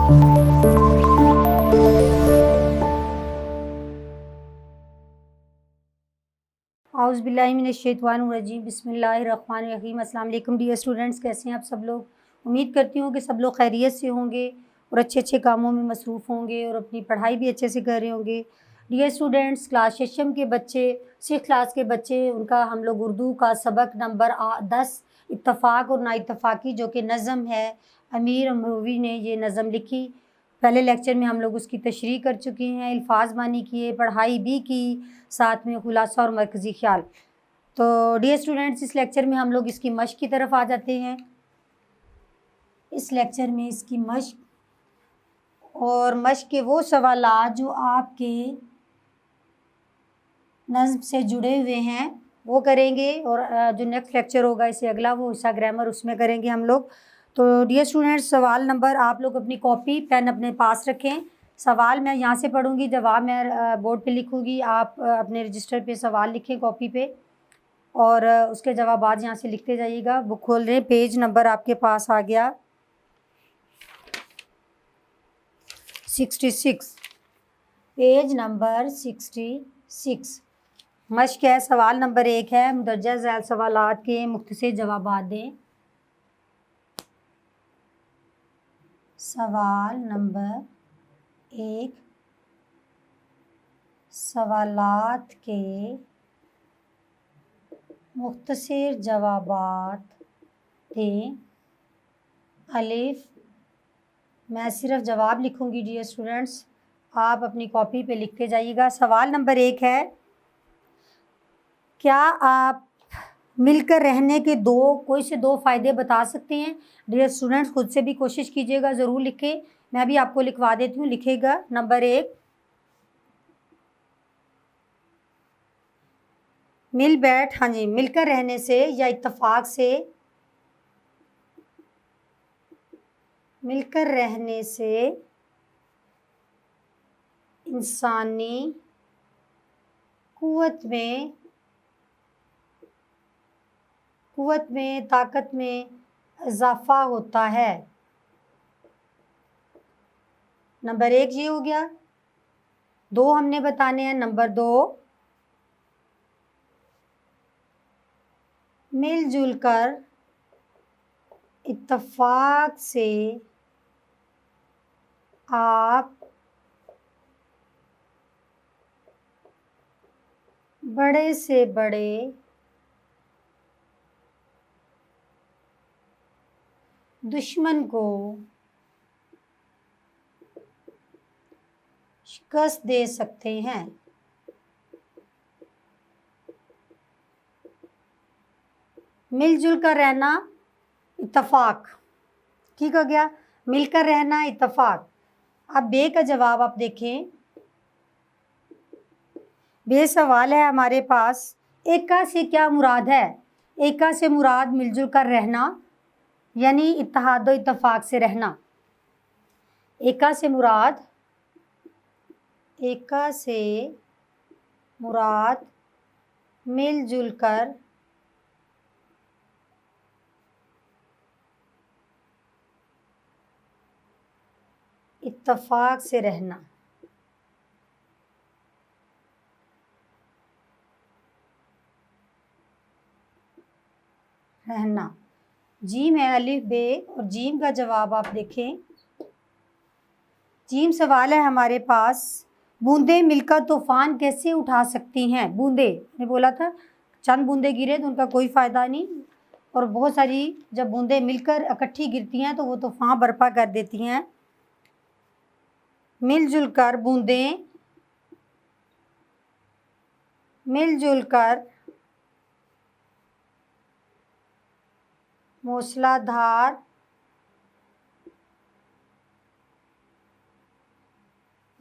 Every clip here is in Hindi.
औज़ुबिल्लाहिमिनश्शैतानिर्रजीम बिस्मिल्लाहिर्रहमानिर्रहीम। अस्सलाम वालेकुम डियर स्टूडेंट्स, कैसे हैं आप सब लोग। उम्मीद करती हूँ कि सब लोग खैरियत से होंगे और अच्छे अच्छे कामों में मसरूफ़ होंगे और अपनी पढ़ाई भी अच्छे से कर रहे होंगे। डियर स्टूडेंट्स, क्लास छठम के बच्चे, 6 क्लास के बच्चे, उनका हम लोग उर्दू का सबक नंबर 10 इत्तफ़ाक़ और नाइत्तफ़ाक़ी, जो कि नज़म है, अमीर अमरोवी ने ये नज़म लिखी। पहले लेक्चर में हम लोग उसकी तशरीह कर चुके हैं, अल्फाज मानी किए, पढ़ाई भी की, साथ में खुलासा और मरकज़ी ख़्याल। तो डियर स्टूडेंट्स, इस लेक्चर में हम लोग इसकी मश्क की तरफ आ जाते हैं। इस लेक्चर में इसकी मश्क और मश्क के वो सवालात जो आपके नज़्म से जुड़े हुए हैं वो करेंगे, और जो नेक्स्ट लेक्चर होगा इससे अगला वो हिस्सा ग्रामर, उसमें करेंगे हम लोग। तो डियर स्टूडेंट्स, सवाल नंबर, आप लोग अपनी कॉपी पेन अपने पास रखें। सवाल मैं यहाँ से पढ़ूँगी, जवाब मैं बोर्ड पे लिखूँगी। आप अपने रजिस्टर पे सवाल लिखें कॉपी पे, और उसके जवाब आज यहाँ से लिखते जाइएगा। बुक खोल रहे हैं, पेज नंबर आपके पास आ गया 66, पेज नंबर 66। मश्क है, सवाल नंबर 1 है, मुदर्जा ज़ैल सवालात के मुख्तसर जवाबात दें। सवाल नंबर 1, सवालात के मुख्तसर जवाबात दें। अलिफ, मैं सिर्फ जवाब लिखूंगी डियर स्टूडेंट्स, आप अपनी कॉपी पे लिखते जाइएगा। सवाल नंबर 1 है, क्या आप मिलकर रहने के कोई से दो फ़ायदे बता सकते हैं। डियर स्टूडेंट्स, खुद से भी कोशिश कीजिएगा, ज़रूर लिखें। मैं भी आपको लिखवा देती हूँ, लिखेगा। नंबर 1, हाँ जी, मिलकर रहने से या इत्तफाक से, मिलकर रहने से इंसानी कुव्वत में ताकत में इजाफा होता है। नंबर 1 ये हो गया। 2 हमने बताने हैं। नंबर 2, मिलजुल कर इत्तफाक से आप बड़े से बड़े दुश्मन को शिकस्त दे सकते हैं। मिलजुल कर रहना, इत्तफाक, ठीक हो गया। मिलकर रहना, इत्तफाक। अब बे का जवाब आप देखें। बे सवाल है हमारे पास, एका से क्या मुराद है। एका से मुराद मिलजुल कर रहना, यानी इत्तेहाद व इत्तफाक से रहना। एका से मुराद मिलजुल कर इत्तफाक से रहना। जीम है, अलिफ बे, और जीम का जवाब आप देखें। जीम सवाल है हमारे पास, बूंदें मिलकर तूफान कैसे उठा सकती हैं। बूंदें ने बोला था चंद बूंदें गिरे तो उनका कोई फ़ायदा नहीं, और बहुत सारी जब बूंदें मिलकर इकट्ठी गिरती हैं तो वो तूफान बर्पा कर देती हैं। मिलजुल कर बूंदें, मिलजुल कर मूसलाधार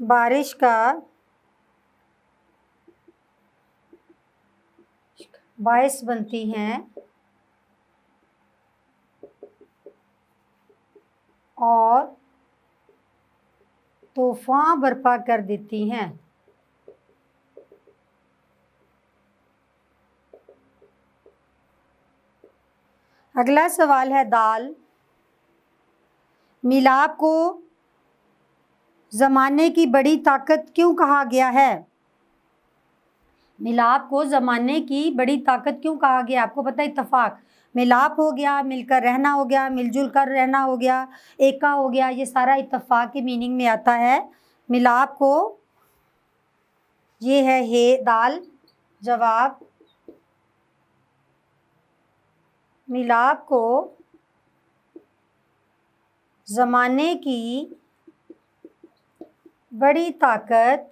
बारिश का बायस बनती हैं और तूफान बर्पा कर देती हैं। अगला सवाल है दाल, मिलाप को ज़माने की बड़ी ताकत क्यों कहा गया है? मिलाप को ज़माने की बड़ी ताकत क्यों कहा गया? आपको पता है इत्तफाक, मिलाप हो गया, मिलकर रहना हो गया, मिलजुल कर रहना हो गया, एका हो गया, ये सारा इत्तफाक की मीनिंग में आता है। मिलाप को, ये है दाल जवाब। मिलाप को ज़माने की बड़ी ताकत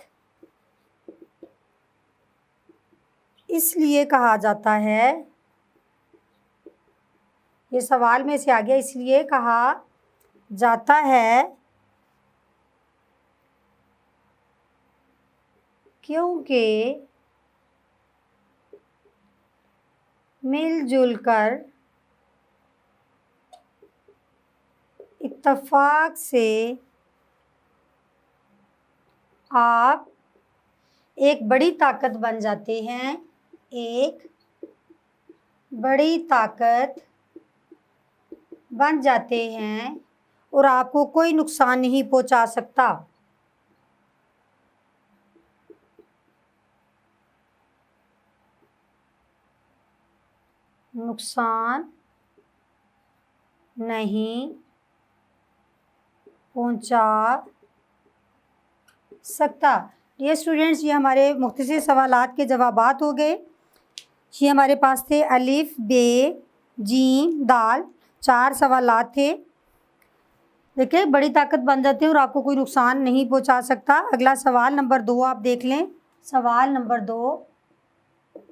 इसलिए कहा जाता है, ये सवाल में से आ गया, इसलिए कहा जाता है क्योंकि मिलजुल कर इत्तफाक से आप एक बड़ी ताकत बन जाते हैं, एक बड़ी ताकत बन जाते हैं और आपको कोई नुकसान नहीं पहुंचा सकता। नुकसान नहीं पहुंचा सकता। डियर स्टूडेंट्स, ये हमारे मुख्तसर सवालात के जवाबात हो गए। ये हमारे पास थे अलिफ, बे, जीम, दाल, 4 सवालात थे। देखिए, बड़ी ताकत बन जाते हैं और आपको कोई नुकसान नहीं पहुंचा सकता। अगला सवाल नंबर 2 आप देख लें। सवाल नंबर 2,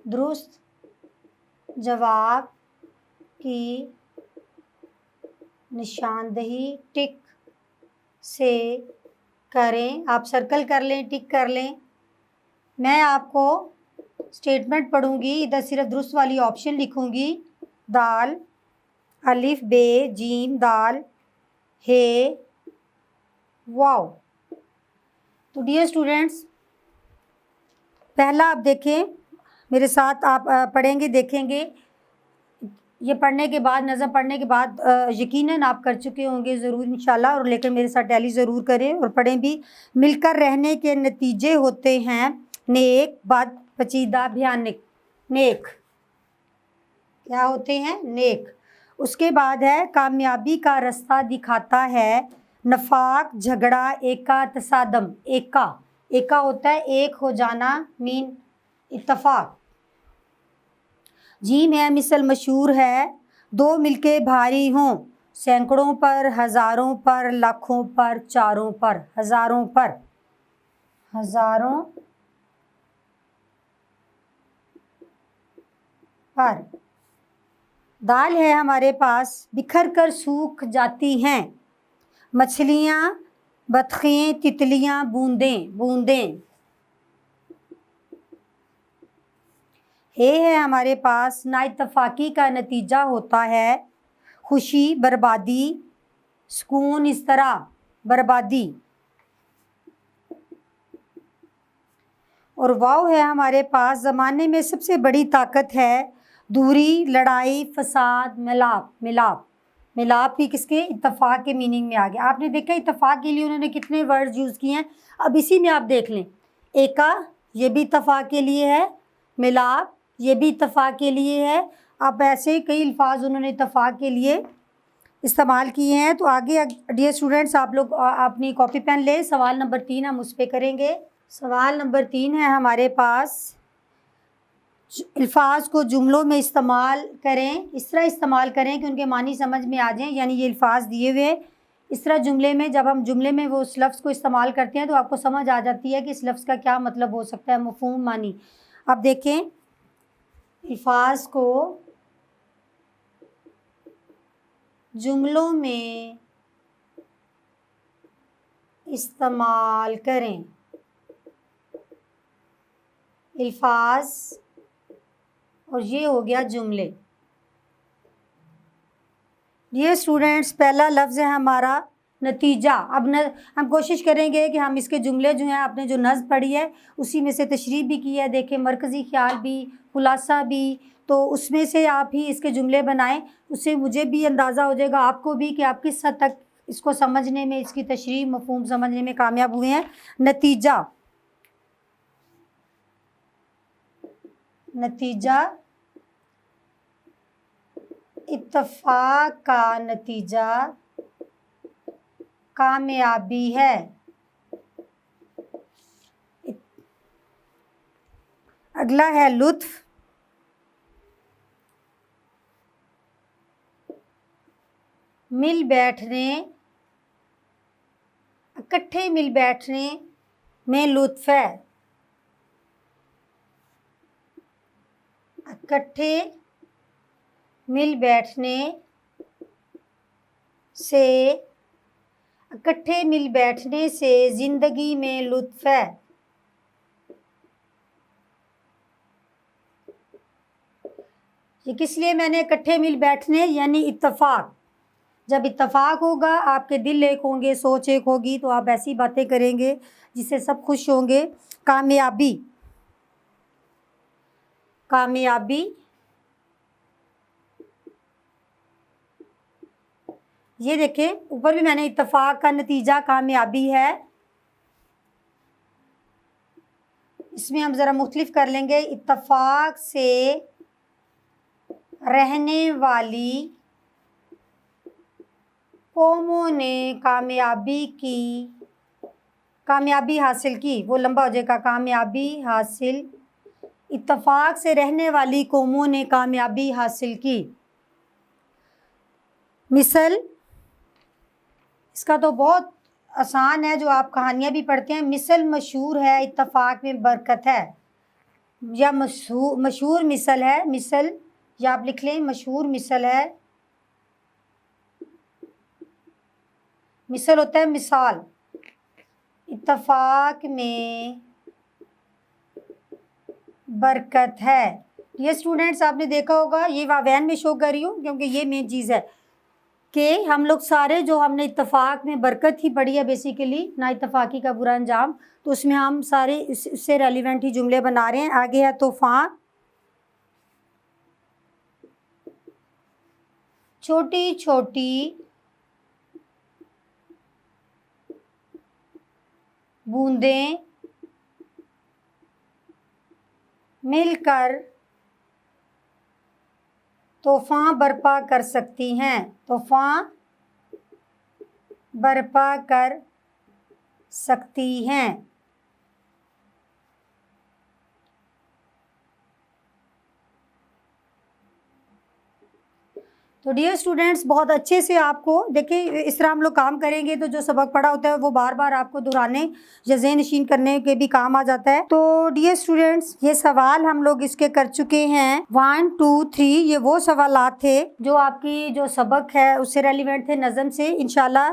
दुरुस्त जवाब की निशानदही टिक से करें। आप सर्कल कर लें, टिक कर लें। मैं आपको स्टेटमेंट पढ़ूंगी, इधर सिर्फ दुरुस्त वाली ऑप्शन लिखूंगी। दाल, अलिफ, बे, जीम, दाल, हे, वाव। तो डियर स्टूडेंट्स, पहला आप देखें, मेरे साथ आप पढ़ेंगे, देखेंगे। ये पढ़ने के बाद, नज़म पढ़ने के बाद यकीनन आप कर चुके होंगे ज़रूर इंशाल्लाह, और लेकिन मेरे साथ टैली ज़रूर करें और पढ़ें भी। मिलकर रहने के नतीजे होते हैं नेक, बद, पचीदा, भयानक। नेक क्या होते हैं? नेक। उसके बाद है कामयाबी का रास्ता दिखाता है नफाक, झगड़ा, एका, तसादम। एका, एका होता है एक हो जाना, मीन इत्तफाक। जीम है मिसल मशहूर है, दो मिलके भारी हों, सैकड़ों पर, हज़ारों पर, लाखों पर, चारों पर। हज़ारों पर, हज़ारों पर। दाल है हमारे पास, बिखर कर सूख जाती हैं, मछलियाँ, बतखें, तितलियाँ, बूंदें, बूंदें। है हमारे पास, नाइत्तफाकी का नतीजा होता है खुशी, बर्बादी, सुकून, इस तरह बर्बादी। और वाव है हमारे पास, ज़माने में सबसे बड़ी ताकत है दूरी, लड़ाई, फसाद, मिलाप। मिलाप, मिलाप भी किसके? इत्तफाक के मीनिंग में आ गया। आपने देखा इत्तफाक के लिए उन्होंने कितने वर्ड्स यूज़ किए हैं। अब इसी में आप देख लें, एका ये भी इत्तफाक के लिए है, मिलाप ये भी इत्तफाक के लिए है। अब ऐसे कई अल्फाज उन्होंने इत्तफाक के लिए इस्तेमाल किए हैं। तो आगे डियर स्टूडेंट्स, आप लोग अपनी कॉपी पेन लें। सवाल नंबर 3 हम उस पर करेंगे। सवाल नंबर 3 है हमारे पास, अल्फाज को जुमलों में इस्तेमाल करें। इस तरह इस्तेमाल करें कि उनके मानी समझ में आ जाएं, यानी ये अल्फाज दिए हुए इस तरह जुमले में, जब हम जुमले में वो उस लफ्ज़ को इस्तेमाल करते हैं तो आपको समझ आ जाती है कि इस लफ्ज़ का क्या मतलब हो सकता है, मफ़हूम मानी। अब देखें, अल्फाज को जुमलों में इस्तेमाल करें। अल्फाज, और ये हो गया जुमले। ये स्टूडेंट्स, पहला लफ्ज़ है हमारा नतीजा। अब हम कोशिश करेंगे कि हम इसके जुमले जो हैं, आपने जो नज़्म पढ़ी है उसी में से तशरीह भी की है, देखें मरकज़ी ख्याल भी, खुलासा भी, तो उसमें से आप ही इसके जुमले बनाएं। उससे मुझे भी अंदाज़ा हो जाएगा, आपको भी, कि आप किस हद तक इसको समझने में, इसकी तशरीह मफ़हूम समझने में कामयाब हुए हैं। नतीजा, नतीजा इत्तफ़ाक़ का नतीजा कामयाबी है। अगला है लुत्फ़। मिल बैठने, इकट्ठे मिल बैठने में लुत्फ़ है। इकट्ठे मिल बैठने से, इकट्ठे मिल बैठने से ज़िंदगी में लुत्फ़ है। ये किस लिए मैंने इकट्ठे मिल बैठने यानी इत्तफ़ाक़। जब इत्तफ़ाक़ होगा, आपके दिल एक होंगे, सोच एक होगी, तो आप ऐसी बातें करेंगे जिससे सब खुश होंगे। कामयाबी, कामयाबी ये देखें ऊपर भी मैंने इत्तफ़ाक़ का नतीजा कामयाबी है, इसमें हम ज़रा मुख्तलिफ कर लेंगे। इत्तफ़ाक़ से रहने वाली कौमों ने कामयाबी हासिल की, वो लंबा हो जाएगा। कामयाबी हासिल, इत्तफ़ाक़ से रहने वाली कौमों ने कामयाबी हासिल की। मिसल, इसका तो बहुत आसान है, जो आप कहानियाँ भी पढ़ते हैं। मिसल मशहूर है, इत्तफ़ाक़ में बरकत है, या मशहूर मिसल है। मिसल या आप लिख लें मशहूर मिसल है। मिसल होता है मिसाल। इत्तफ़ाक़ में बरकत है। ये स्टूडेंट्स आपने देखा होगा, ये वावैन में शो कर रही हूँ क्योंकि ये मेन चीज़ है कि हम लोग सारे जो हमने इत्तफ़ाक़ में बरकत ही पढ़ी है, बेसिकली ना इत्तफ़ाक़ी का बुरा अंजाम, तो उसमें हम सारे इससे रेलिवेंट ही जुमले बना रहे हैं। आगे है तूफ़ान। छोटी छोटी बूंदें मिलकर तूफ़ान बर्पा कर सकती हैं। तूफ़ान बर्पा कर सकती हैं। तो डियर स्टूडेंट्स, बहुत अच्छे से आपको देखिए, इस तरह हम लोग काम करेंगे तो जो सबक पढ़ा होता है वो बार बार आपको दोहराने या ज़हन नशीन करने के भी काम आ जाता है। तो डियर स्टूडेंट्स, ये सवाल हम लोग इसके कर चुके हैं 1 2 3। ये वो सवालात थे जो आपकी जो सबक है उससे रेलिवेंट थे, नज़म से। इंशाल्लाह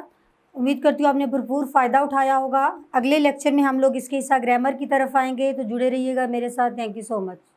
उम्मीद करती हूँ आपने भरपूर फ़ायदा उठाया होगा। अगले लेक्चर में हम लोग इसके हिस्सा ग्रामर की तरफ आएंगे, तो जुड़े रहिएगा मेरे साथ। Thank you so much.